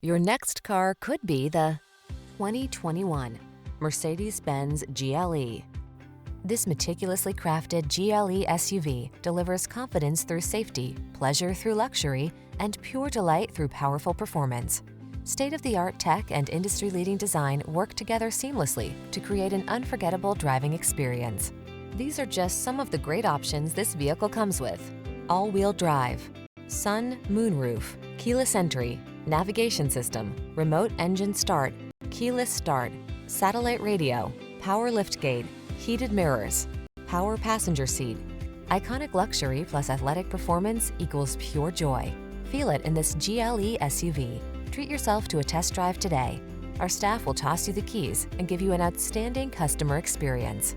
Your next car could be the 2021 Mercedes-Benz GLE. This meticulously crafted GLE SUV delivers confidence through safety, pleasure through luxury, and pure delight through powerful performance. State-of-the-art tech and industry-leading design work together seamlessly to create an unforgettable driving experience. These are just some of the great options this vehicle comes with: all-wheel drive, sun moonroof, keyless entry, navigation system, remote engine start, keyless start, satellite radio, power liftgate, heated mirrors, power passenger seat. Iconic luxury plus athletic performance equals pure joy. Feel it in this GLE SUV. Treat yourself to a test drive today. Our staff will toss you the keys and give you an outstanding customer experience.